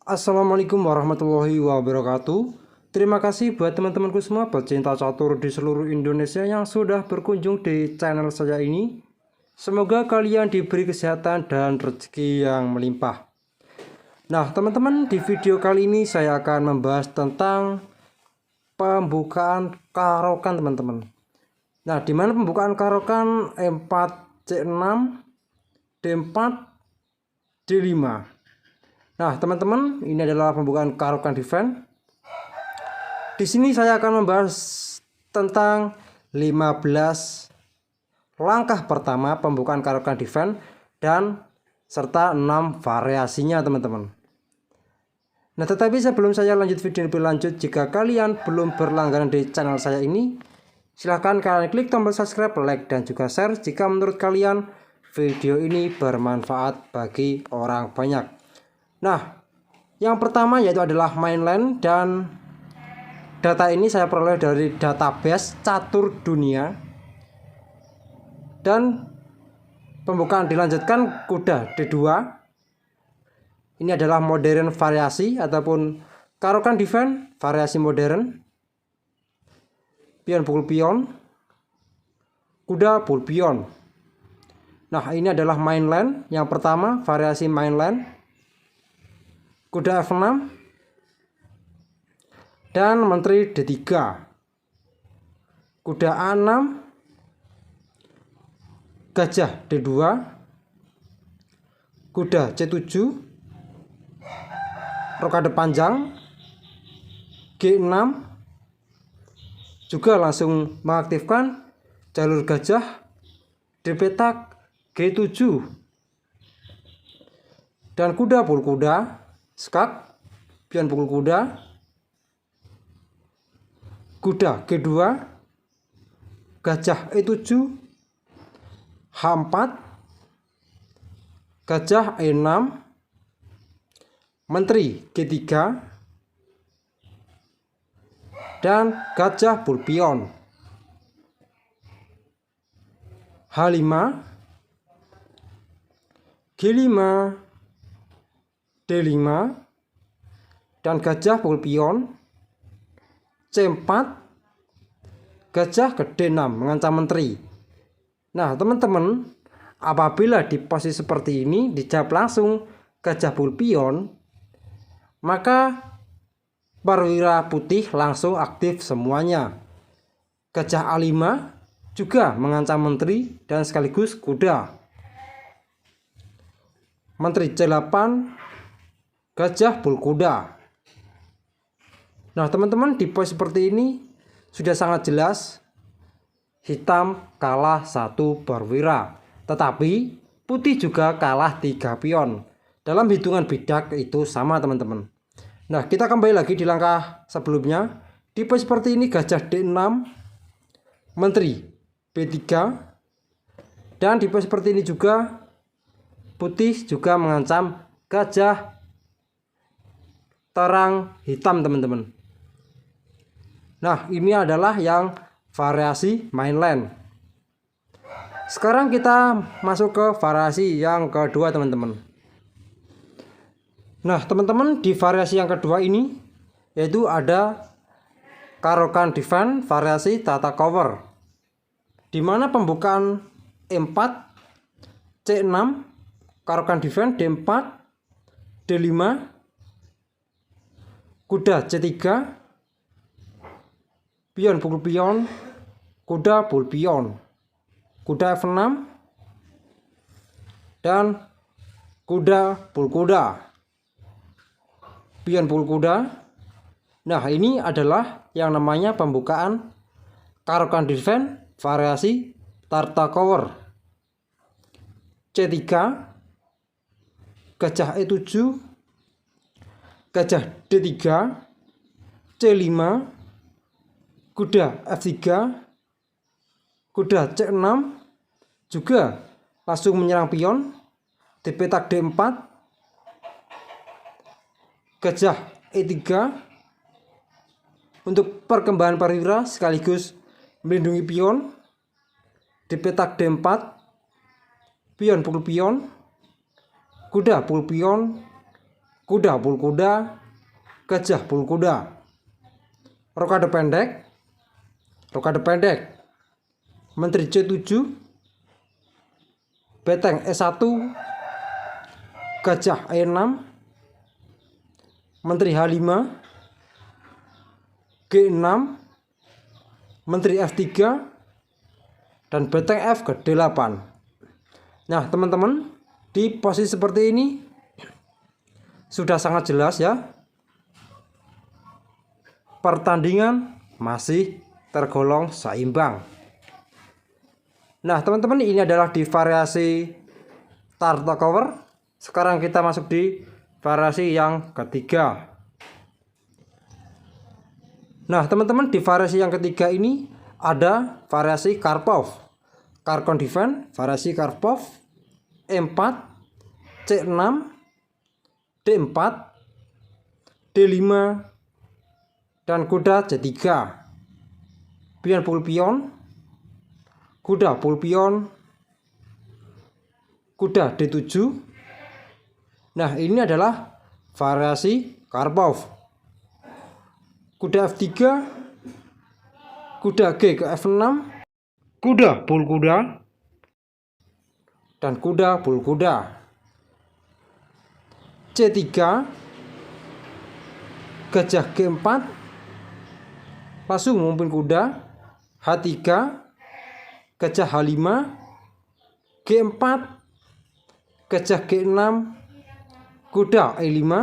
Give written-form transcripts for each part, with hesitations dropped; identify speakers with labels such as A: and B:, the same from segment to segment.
A: Assalamualaikum warahmatullahi wabarakatuh. Terima kasih buat teman-temanku semua pecinta catur di seluruh Indonesia yang sudah berkunjung di channel saya ini. Semoga kalian diberi kesehatan dan rezeki yang melimpah. Nah teman-teman, di video kali ini saya akan membahas tentang pembukaan karokan teman-teman. Nah dimana pembukaan karokan E4 C6 D4 D5. Nah, teman-teman, ini adalah pembukaan karokan defense. Di sini saya akan membahas tentang 15 langkah pertama pembukaan karokan defense dan serta 6 variasinya, teman-teman. Nah, tetapi sebelum saya lanjut video lebih lanjut, jika kalian belum berlangganan di channel saya ini, silahkan kalian klik tombol subscribe, like, dan juga share jika menurut kalian video ini bermanfaat bagi orang banyak. Nah, yang pertama yaitu adalah mainland, dan data ini saya peroleh dari database catur dunia. Dan pembukaan dilanjutkan kuda D2. Ini adalah modern variasi ataupun karokan defense variasi modern. Pion pukul pion, kuda pukul pion. Nah, ini adalah mainland yang pertama, variasi mainland. Kuda F6 dan menteri D3. Kuda A6, gajah D2, kuda C7, rokade panjang G6, juga langsung mengaktifkan jalur gajah di petak G7, dan kuda pukul kuda, skak, pion pukul kuda, kuda G2, gajah E7, H4, gajah E6, menteri G3, dan gajah pukul pion. H5, G5, D5, dan gajah pukul pion. C4, gajah ke D6 mengancam menteri. Nah teman-teman, apabila di posisi seperti ini dijawab langsung gajah pukul pion, maka perwira putih langsung aktif semuanya. Gajah A5 juga mengancam menteri dan sekaligus kuda. Menteri C8, gajah pukul kuda. Nah teman-teman, di posisi seperti ini sudah sangat jelas hitam kalah 1 perwira, tetapi putih juga kalah 3 pion. Dalam hitungan bidak itu sama teman-teman. Nah kita kembali lagi di langkah sebelumnya. Di posisi seperti ini gajah D6, menteri B3, dan di posisi seperti ini juga putih juga mengancam gajah terang hitam teman-teman. Nah ini adalah yang variasi mainland. Sekarang kita masuk ke variasi yang kedua teman-teman. Nah teman-teman, di variasi yang kedua ini yaitu ada karokan defense variasi tata cover, dimana pembukaan E4 C6, karokan defense D4 D5, kuda C3, pion pukul pion, kuda pukul pion, kuda F6, dan kuda pukul kuda, pion pukul kuda. Nah ini adalah yang namanya pembukaan karokan defense variasi tata cover. C3, gajah E7, gajah D3, C5, kuda F3, kuda C6 juga langsung menyerang pion di petak D4, gajah E3 untuk perkembangan perwira sekaligus melindungi pion di petak D4, pion pukul pion, kuda pukul pion, kuda pul kuda, gajah pul kuda. Rokade pendek, Menteri C7, beteng E1, gajah E6, Menteri H5, G6, Menteri F3, dan beteng F ke-8. Nah teman-teman, di posisi seperti ini sudah sangat jelas ya, pertandingan masih tergolong seimbang. Nah teman-teman, ini adalah di variasi Tarta Cover. Sekarang kita masuk di variasi yang ketiga. Nah teman-teman, di variasi yang ketiga ini ada variasi Karpov. Karkon Defense, variasi Karpov, E4, C6, D4, D5, dan kuda C3. Pion pul pion, kuda pul pion, kuda D7. Nah ini adalah variasi Karpov. Kuda F3, kuda G ke F6, kuda pul kuda, dan kuda pul kuda. C3, gajah G4, langsung memimpin kuda. H3, gajah H5, G4, gajah G6, kuda E5,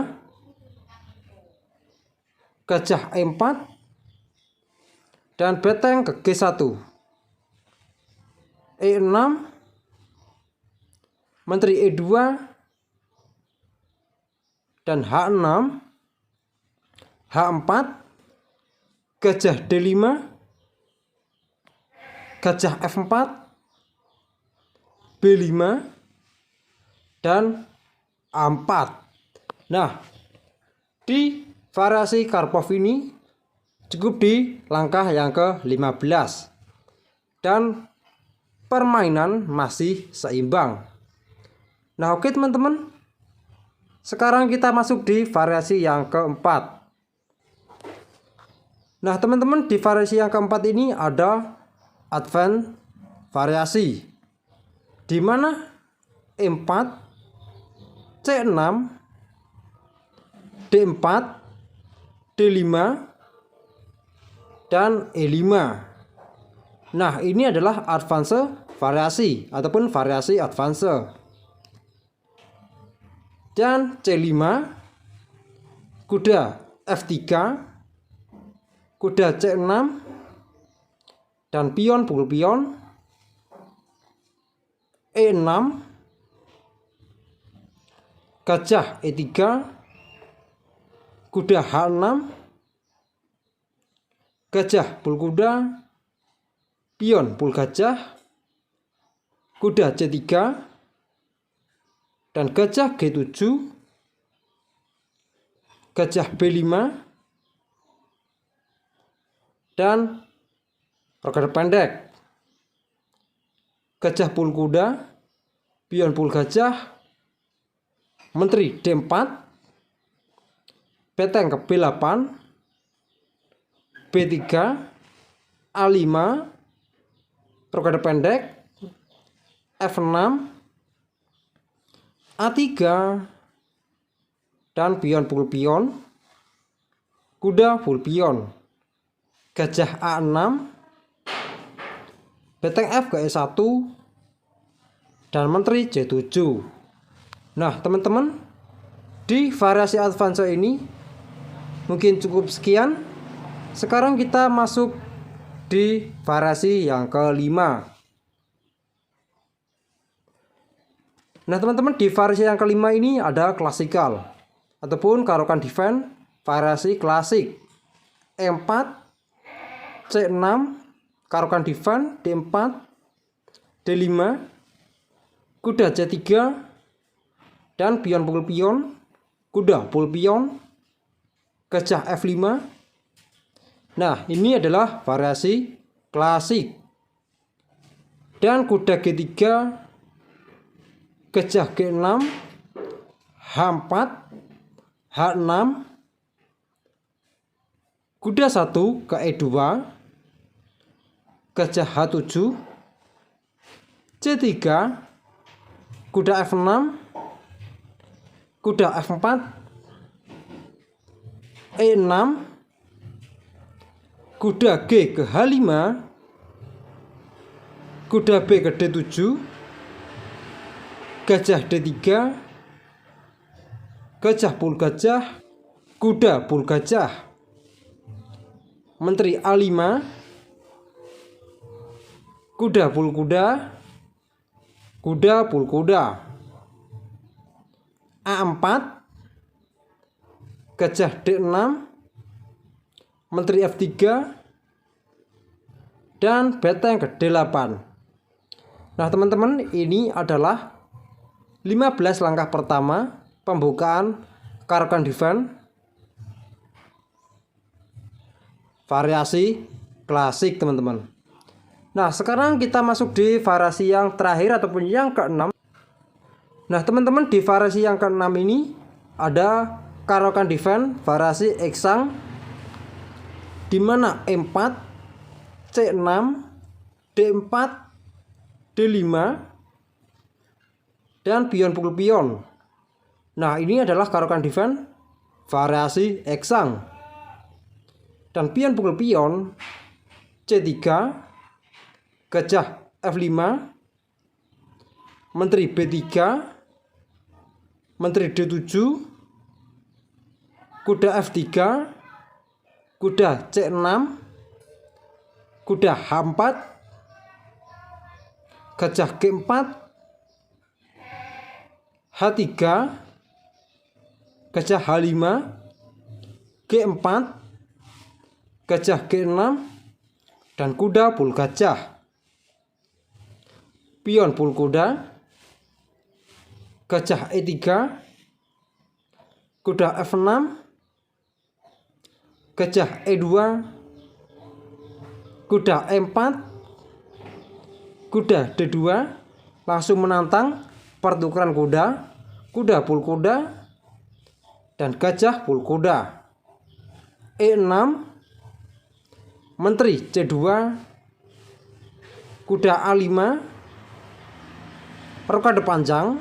A: gajah E4, dan beteng ke G1. E6, Menteri E2, dan H6, H4, gajah D5, gajah F4, B5, dan A4. Nah, di variasi Karpov ini cukup di langkah yang ke-15 dan permainan masih seimbang. Nah oke teman-teman, sekarang kita masuk di variasi yang keempat. Nah teman-teman, di variasi yang keempat ini ada advance variasi, di mana E4, C6, D4, D5, dan E5. Nah ini adalah advance variasi ataupun variasi advance. Dan C5, kuda F3, kuda C6, dan pion pukul pion. E6, gajah E3, kuda H6, gajah pul kuda, pion pul gajah, kuda C3, dan gajah G7, gajah B5, dan rokade pendek, gajah pul kuda, pion pul gajah, Menteri D4, beteng ke B8, B3, A5, rokade pendek, F6, A3, dan pion pul pion, kuda pul pion, gajah A6, beteng F ke E1, dan Menteri C7. Nah teman-teman, di variasi advance ini mungkin cukup sekian. Sekarang kita masuk di variasi yang kelima. Nah teman-teman, di variasi yang kelima ini ada klasikal ataupun Karokan Defense variasi klasik. E4, C6, Karokan Defense, D4, D5, kuda C3, dan pion pukul pion, kuda pul pion, gajah F5. Nah ini adalah variasi klasik. Dan kuda G3, gajah G6, H4, H6, kuda 1 ke E2, gajah H7, C3, kuda F6, kuda F4, E6, kuda G ke H5, kuda B ke D7, gajah D3, gajah pul gajah, kuda pul gajah, menteri A5, kuda pul kuda, kuda pul kuda, A4, gajah D6, menteri F3, dan benteng ke D8. Nah teman-teman, ini adalah 15 langkah pertama pembukaan Caro-Kann Defense variasi klasik teman-teman. Nah sekarang kita masuk di variasi yang terakhir ataupun yang ke-6. Nah teman-teman, di variasi yang ke-6 ini ada Caro-Kann Defense variasi Eksang, di mana E4, C6, D4, D5, dan pion pukul pion. Nah ini adalah Caro-Kann Defense variasi Eksang. Dan pion pukul pion C3, gajah F5, menteri B3, menteri D7, kuda F3, kuda C6, kuda H4, gajah G4, H3, gajah H5, G4, gajah G6, dan kuda pul gajah. Pion pul kuda, gajah E3, kuda F6, gajah E2, kuda E4, kuda D2, langsung menantang pertukaran kuda, kuda pul kuda, dan gajah pul kuda. E6, menteri C2, kuda A5, rokade panjang,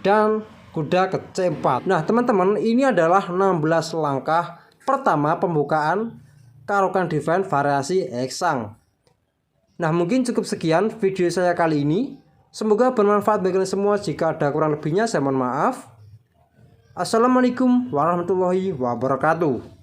A: dan kuda ke C4. Nah teman-teman, ini adalah 16 langkah pertama pembukaan Caro-Kann Defense variasi Eksang. Nah mungkin cukup sekian video saya kali ini. Semoga bermanfaat bagi kalian semua. Jika ada kurang lebihnya saya mohon maaf. Assalamualaikum warahmatullahi wabarakatuh.